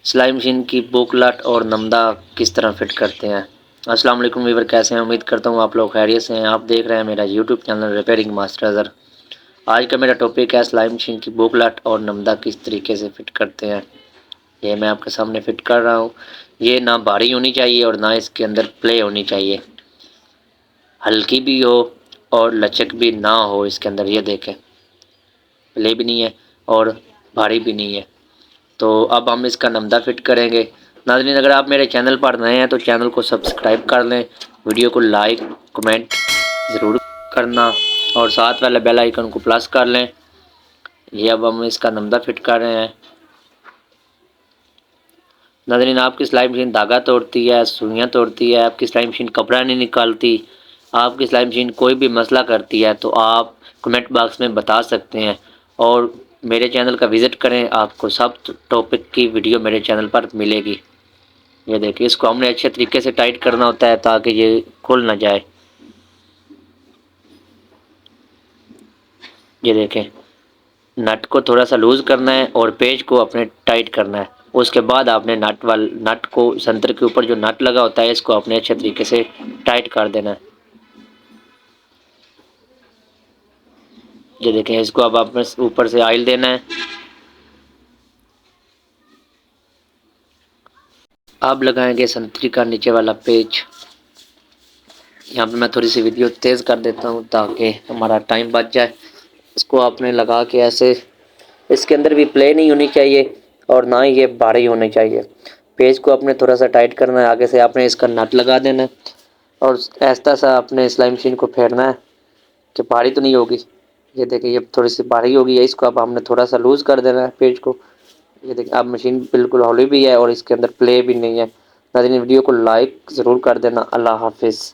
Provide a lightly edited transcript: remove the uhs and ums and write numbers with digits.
سلائی مشین کی بوکلٹ اور نمدہ کس طرح فٹ کرتے ہیں۔ السلام علیکم ویور، کیسے ہیں؟ امید کرتا ہوں آپ لوگ خیریت سے ہیں۔ آپ دیکھ رہے ہیں میرا YouTube channel repairing master Azhar. آج کا میرا ٹاپک ہے سلائی مشین کی بوکلٹ اور نمدہ کس طریقے سے فٹ کرتے ہیں۔ یہ میں آپ کے سامنے فٹ کر رہا ہوں۔ یہ نہ بھاری ہونی چاہیے اور نہ اس کے اندر پلے ہونی چاہیے، ہلکی بھی ہو اور لچک بھی نہ ہو اس کے اندر۔ یہ دیکھیں، پلے بھی نہیں ہے اور بھاری بھی نہیں ہے۔ تو اب ہم اس کا نمدہ فٹ کریں گے۔ ناظرین، اگر آپ میرے چینل پر نئے ہیں تو چینل کو سبسکرائب کر لیں، ویڈیو کو لائک کمنٹ ضرور کرنا اور ساتھ والے بیل آئیکن کو پلس کر لیں۔ یہ اب ہم اس کا نمدہ فٹ کر رہے ہیں۔ ناظرین، آپ کی سلائی مشین دھاگا توڑتی ہے، سوئیاں توڑتی ہے، آپ کی سلائی مشین کپڑا نہیں نکالتی، آپ کی سلائی مشین کوئی بھی مسئلہ کرتی ہے تو آپ کمنٹ باکس میں بتا سکتے ہیں اور میرے چینل کا وزٹ کریں، آپ کو سب ٹاپک کی ویڈیو میرے چینل پر ملے گی۔ یہ دیکھیں، اس کو ہم نے اچھے طریقے سے ٹائٹ کرنا ہوتا ہے تاکہ یہ کھل نہ جائے۔ یہ دیکھیں، نٹ کو تھوڑا سا لوز کرنا ہے اور پیچ کو اپنے ٹائٹ کرنا ہے۔ اس کے بعد آپ نے نٹ کو سنتر کے اوپر جو نٹ لگا ہوتا ہے اس کو اپنے اچھے طریقے سے ٹائٹ کر دینا ہے۔ یہ دیکھیں، اس کو اب آپ نے اوپر سے آئل دینا ہے۔ اب لگائیں گے سنتری کا نیچے والا پیچ۔ یہاں پہ میں تھوڑی سی ویڈیو تیز کر دیتا ہوں تاکہ ہمارا ٹائم بچ جائے۔ اس کو آپ نے لگا کے ایسے، اس کے اندر بھی پلے نہیں ہونی چاہیے اور نہ ہی یہ بھاری ہونی چاہیے۔ پیچ کو آپ نے تھوڑا سا ٹائٹ کرنا ہے، آگے سے آپ نے اس کا نٹ لگا دینا ہے اور ایسا سا اپنے سلائی مشین کو پھیرنا ہے کہ بھاری تو نہیں ہوگی۔ یہ دیکھیں، یہ تھوڑی سی بھاری ہوگی ہے، اس کو اب ہم نے تھوڑا سا لوز کر دینا ہے پیچ کو۔ یہ دیکھیں، اب مشین بالکل ہولی بھی ہے اور اس کے اندر پلے بھی نہیں ہے۔ ناظرین، ویڈیو کو لائک ضرور کر دینا۔ اللہ حافظ۔